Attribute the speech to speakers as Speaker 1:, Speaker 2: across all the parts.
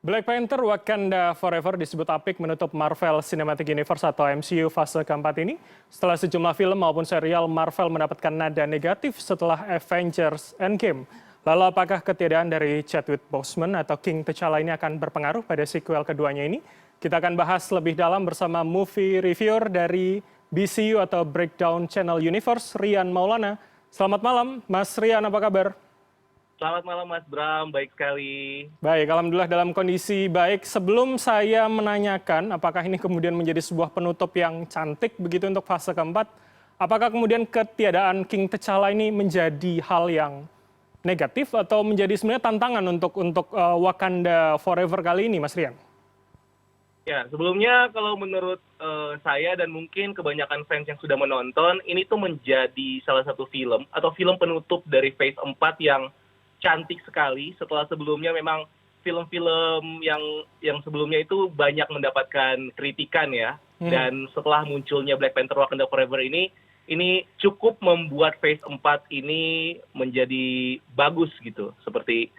Speaker 1: Black Panther Wakanda Forever disebut apik menutup Marvel Cinematic Universe atau MCU fase keempat ini setelah sejumlah film maupun serial Marvel mendapatkan nada negatif setelah Avengers Endgame. Lalu apakah ketiadaan dari Chadwick Boseman atau King T'Challa ini akan berpengaruh pada sequel keduanya ini? Kita akan bahas lebih dalam bersama movie reviewer dari BCU atau Breakdown Channel Universe, Rian Maulana. Selamat malam, Mas Rian, apa kabar?
Speaker 2: Selamat malam Mas Bram, baik sekali.
Speaker 1: Baik, alhamdulillah dalam kondisi baik. Sebelum saya menanyakan apakah ini kemudian menjadi sebuah penutup yang cantik begitu untuk fase keempat, apakah kemudian ketiadaan King T'Challa ini menjadi hal yang negatif atau menjadi sebenarnya tantangan untuk Wakanda Forever kali ini, Mas Rian?
Speaker 2: Ya, sebelumnya kalau menurut saya dan mungkin kebanyakan fans yang sudah menonton, ini tuh menjadi salah satu film atau film penutup dari Phase 4 yang cantik sekali. Setelah sebelumnya memang film-film yang sebelumnya itu banyak mendapatkan kritikan ya. Dan setelah munculnya Black Panther Wakanda Forever ini cukup membuat Phase 4 ini menjadi bagus gitu. Seperti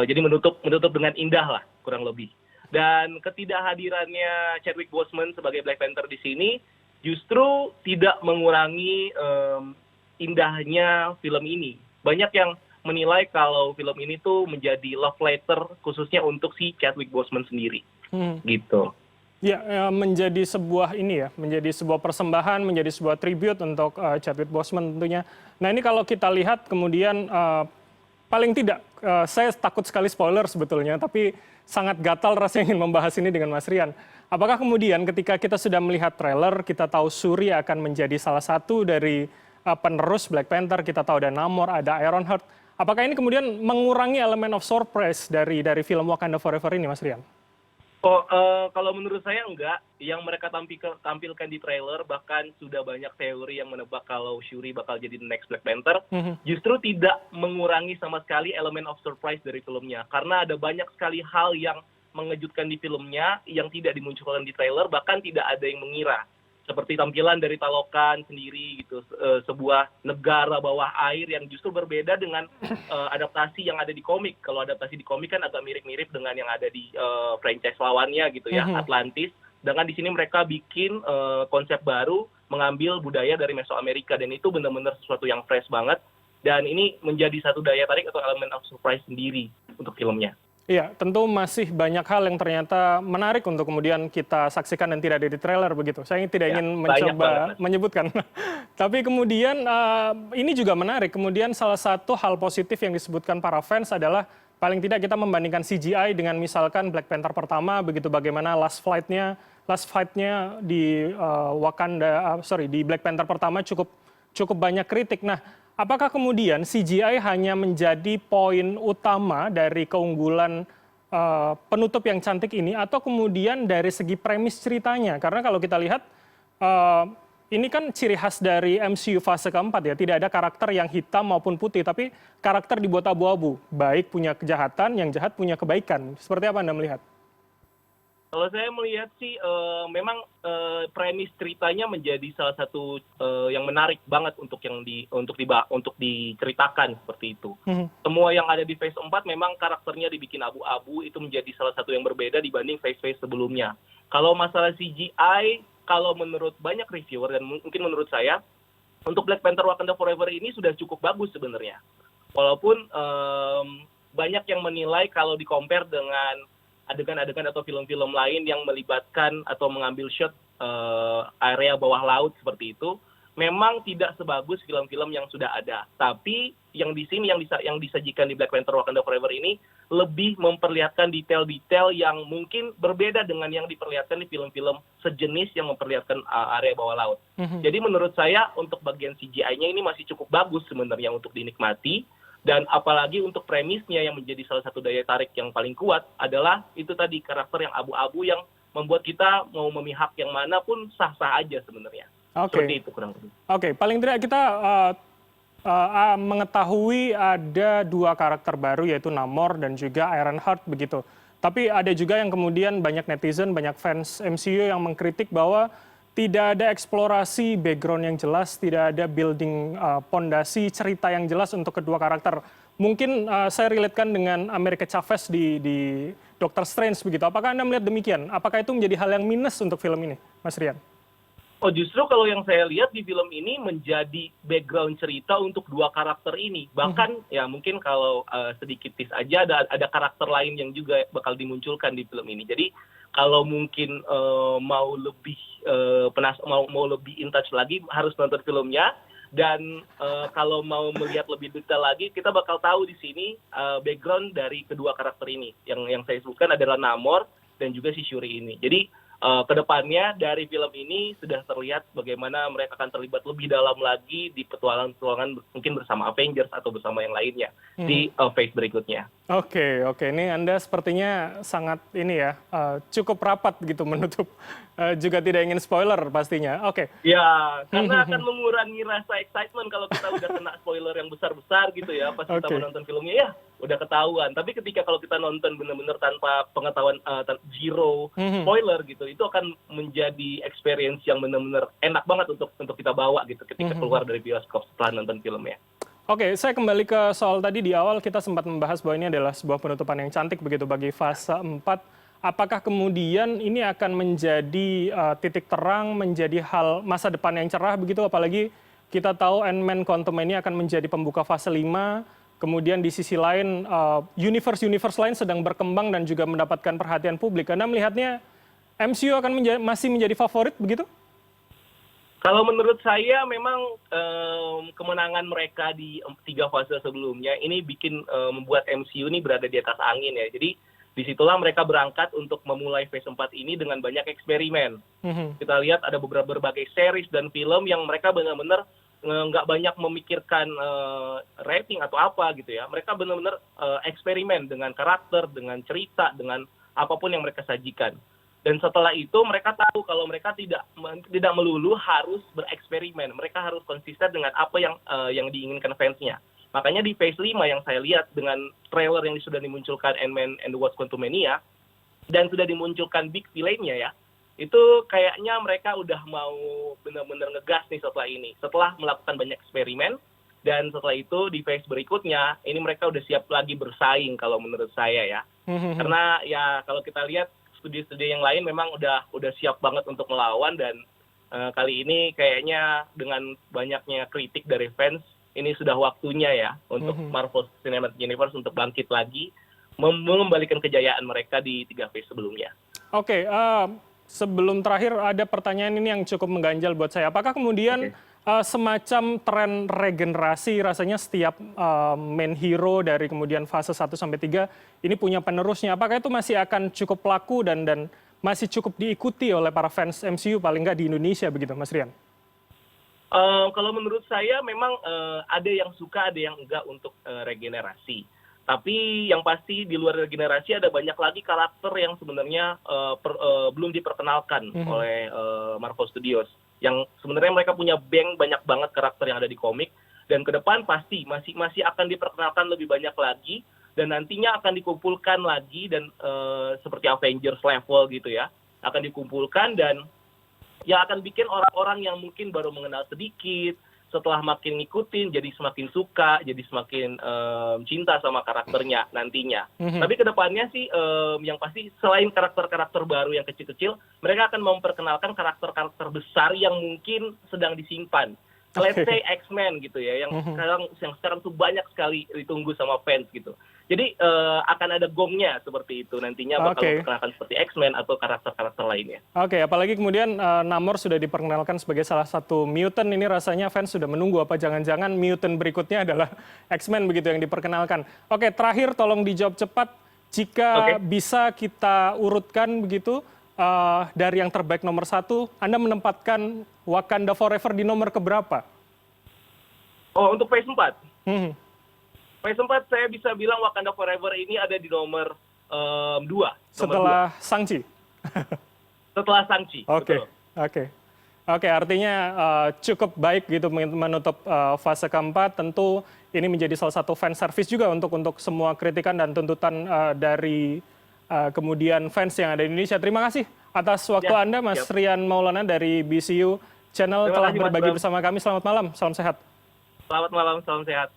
Speaker 2: jadi menutup dengan indah lah kurang lebih. Dan ketidakhadirannya Chadwick Boseman sebagai Black Panther di sini justru tidak mengurangi indahnya film ini. Banyak yang menilai kalau film ini tuh menjadi love letter khususnya untuk si Chadwick Boseman sendiri, gitu.
Speaker 1: Ya, menjadi sebuah ini ya, menjadi sebuah persembahan, menjadi sebuah tribute untuk Chadwick Boseman tentunya. Nah ini kalau kita lihat kemudian paling tidak, saya takut sekali spoiler sebetulnya, tapi sangat gatal rasanya ingin membahas ini dengan Mas Rian. Apakah kemudian ketika kita sudah melihat trailer, kita tahu Shuri akan menjadi salah satu dari penerus Black Panther, kita tahu ada Namor, ada Ironheart. Apakah ini kemudian mengurangi elemen of surprise dari film Wakanda Forever ini, Mas Rian?
Speaker 2: Kalau menurut saya enggak. Yang mereka tampilkan di trailer, bahkan sudah banyak teori yang menebak kalau Shuri bakal jadi the next Black Panther, justru tidak mengurangi sama sekali elemen of surprise dari filmnya. Karena ada banyak sekali hal yang mengejutkan di filmnya yang tidak dimunculkan di trailer, bahkan tidak ada yang mengira. Seperti tampilan dari Talokan sendiri gitu, sebuah negara bawah air yang justru berbeda dengan adaptasi yang ada di komik. Kalau adaptasi di komik kan agak mirip-mirip dengan yang ada di franchise lawannya gitu ya, Atlantis. Dengan di sini mereka bikin konsep baru, mengambil budaya dari Mesoamerika, dan itu benar-benar sesuatu yang fresh banget. Dan ini menjadi satu daya tarik atau elemen of surprise sendiri untuk filmnya.
Speaker 1: Iya, tentu masih banyak hal yang ternyata menarik untuk kemudian kita saksikan dan tidak ada di trailer begitu. Saya tidak ingin mencoba menyebutkan. Tapi kemudian ini juga menarik. Kemudian salah satu hal positif yang disebutkan para fans adalah paling tidak kita membandingkan CGI dengan misalkan Black Panther pertama, begitu bagaimana last fight-nya di di Black Panther pertama cukup banyak kritik. Nah, apakah kemudian CGI hanya menjadi poin utama dari keunggulan penutup yang cantik ini, atau kemudian dari segi premis ceritanya? Karena kalau kita lihat, ini kan ciri khas dari MCU fase keempat ya, tidak ada karakter yang hitam maupun putih, tapi karakter dibuat abu-abu. Baik punya kejahatan, yang jahat punya kebaikan. Seperti apa Anda melihat?
Speaker 2: Kalau saya melihat sih memang premis ceritanya menjadi salah satu yang menarik banget untuk diceritakan seperti itu. Semua yang ada di Phase 4 memang karakternya dibikin abu-abu, itu menjadi salah satu yang berbeda dibanding phase-phase sebelumnya. Kalau masalah CGI, kalau menurut banyak reviewer dan mungkin menurut saya, untuk Black Panther Wakanda Forever ini sudah cukup bagus sebenarnya. Walaupun banyak yang menilai kalau di-compare dengan adegan-adegan atau film-film lain yang melibatkan atau mengambil shot area bawah laut seperti itu, memang tidak sebagus film-film yang sudah ada. Tapi yang di sini yang disajikan di Black Panther Wakanda Forever ini lebih memperlihatkan detail-detail yang mungkin berbeda dengan yang diperlihatkan di film-film sejenis yang memperlihatkan area bawah laut. Jadi menurut saya untuk bagian CGI-nya ini masih cukup bagus sebenarnya untuk dinikmati. Dan apalagi untuk premisnya yang menjadi salah satu daya tarik yang paling kuat adalah itu tadi, karakter yang abu-abu yang membuat kita mau memihak yang mana pun sah-sah aja sebenarnya. Seperti itu kurang lebih.
Speaker 1: Oke, paling tidak kita mengetahui ada dua karakter baru yaitu Namor dan juga Ironheart begitu. Tapi ada juga yang kemudian banyak netizen, banyak fans MCU yang mengkritik bahwa tidak ada eksplorasi background yang jelas, tidak ada building pondasi cerita yang jelas untuk kedua karakter. Mungkin saya relatekan dengan America Chavez di Doctor Strange begitu. Apakah Anda melihat demikian? Apakah itu menjadi hal yang minus untuk film ini, Mas Rian?
Speaker 2: Oh, justru kalau yang saya lihat di film ini menjadi background cerita untuk dua karakter ini. Bahkan ya mungkin kalau sedikit tis aja ada karakter lain yang juga bakal dimunculkan di film ini. Jadi kalau mungkin mau lebih mau lebih in touch lagi harus nonton filmnya. Dan kalau mau melihat lebih detail lagi, kita bakal tahu di sini background dari kedua karakter ini. Yang saya sebutkan adalah Namor dan juga si Shuri ini. Jadi kedepannya dari film ini sudah terlihat bagaimana mereka akan terlibat lebih dalam lagi di petualangan mungkin bersama Avengers atau bersama yang lainnya di phase berikutnya.
Speaker 1: Oke, ini Anda sepertinya sangat ini ya, cukup rapat gitu menutup, juga tidak ingin spoiler pastinya. Oke.
Speaker 2: Ya, karena akan mengurangi rasa excitement kalau kita udah kena spoiler yang besar-besar gitu ya, pas kita menonton filmnya ya udah ketahuan. Tapi ketika kalau kita nonton benar-benar tanpa pengetahuan zero spoiler gitu, itu akan menjadi experience yang benar-benar enak banget untuk kita bawa gitu ketika keluar dari bioskop setelah nonton filmnya.
Speaker 1: Oke, saya kembali ke soal tadi di awal kita sempat membahas bahwa ini adalah sebuah penutupan yang cantik begitu bagi fase 4. Apakah kemudian ini akan menjadi titik terang, menjadi hal masa depan yang cerah begitu, apalagi kita tahu Ant-Man Quantumania akan menjadi pembuka fase 5, kemudian di sisi lain universe lain sedang berkembang dan juga mendapatkan perhatian publik. Anda melihatnya MCU akan masih menjadi favorit begitu?
Speaker 2: Kalau menurut saya memang kemenangan mereka di 3 fase sebelumnya ini membuat MCU ini berada di atas angin ya. Jadi disitulah mereka berangkat untuk memulai phase 4 ini dengan banyak eksperimen. Kita lihat ada berbagai series dan film yang mereka benar-benar nggak banyak memikirkan rating atau apa gitu ya. Mereka benar-benar eksperimen dengan karakter, dengan cerita, dengan apapun yang mereka sajikan. Dan setelah itu mereka tahu kalau mereka tidak melulu harus bereksperimen. Mereka harus konsisten dengan apa yang diinginkan fansnya. Makanya di phase 5 yang saya lihat dengan trailer yang sudah dimunculkan Ant-Man and the Wasp Quantumania dan sudah dimunculkan big villain-nya ya, itu kayaknya mereka udah mau benar-benar ngegas nih setelah ini. Setelah melakukan banyak eksperimen dan setelah itu di phase berikutnya ini mereka udah siap lagi bersaing kalau menurut saya ya. Karena ya kalau kita lihat studi-studi yang lain memang udah siap banget untuk melawan dan kali ini kayaknya dengan banyaknya kritik dari fans ini sudah waktunya ya untuk Marvel Cinematic Universe untuk bangkit lagi mengembalikan kejayaan mereka di 3 phase sebelumnya. Oke,
Speaker 1: sebelum terakhir ada pertanyaan ini yang cukup mengganjal buat saya. Apakah kemudian semacam tren regenerasi rasanya setiap main hero dari kemudian fase 1 sampai 3 ini punya penerusnya. Apakah itu masih akan cukup laku dan masih cukup diikuti oleh para fans MCU paling nggak di Indonesia begitu, Mas Rian?
Speaker 2: Kalau menurut saya memang ada yang suka, ada yang enggak untuk regenerasi. Tapi yang pasti di luar regenerasi ada banyak lagi karakter yang sebenarnya belum diperkenalkan oleh Marvel Studios. Yang sebenarnya mereka punya banyak banget karakter yang ada di komik dan ke depan pasti masih akan diperkenalkan lebih banyak lagi dan nantinya akan dikumpulkan lagi dan seperti Avengers level gitu ya akan dikumpulkan dan yang akan bikin orang-orang yang mungkin baru mengenal sedikit setelah makin ngikutin jadi semakin suka, jadi semakin cinta sama karakternya nantinya. Tapi kedepannya sih yang pasti selain karakter-karakter baru yang kecil-kecil, mereka akan memperkenalkan karakter-karakter besar yang mungkin sedang disimpan. Let's say X-Men gitu ya, yang sekarang tuh banyak sekali ditunggu sama fans gitu. Jadi akan ada gongnya seperti itu nantinya bakal memperkenalkan seperti X-Men atau karakter-karakter lainnya.
Speaker 1: Oke, apalagi kemudian Namor sudah diperkenalkan sebagai salah satu mutant, ini rasanya fans sudah menunggu apa jangan-jangan mutant berikutnya adalah X-Men begitu yang diperkenalkan. Oke, terakhir tolong dijawab cepat jika bisa kita urutkan begitu dari yang terbaik nomor 1, Anda menempatkan Wakanda Forever di nomor keberapa?
Speaker 2: Oh, untuk phase 4? Phase 4 saya bisa bilang Wakanda Forever ini ada di nomor 2.
Speaker 1: Setelah Shang-Chi?
Speaker 2: Setelah Shang-Chi.
Speaker 1: Oke, artinya cukup baik gitu menutup fase keempat. Tentu ini menjadi salah satu fan service juga untuk semua kritikan dan tuntutan dari kemudian fans yang ada di Indonesia. Terima kasih atas waktu Anda, Mas Rian Maulana dari BCU Channel telah berbagi bersama kami. Selamat malam, salam sehat.
Speaker 2: Selamat malam, salam sehat.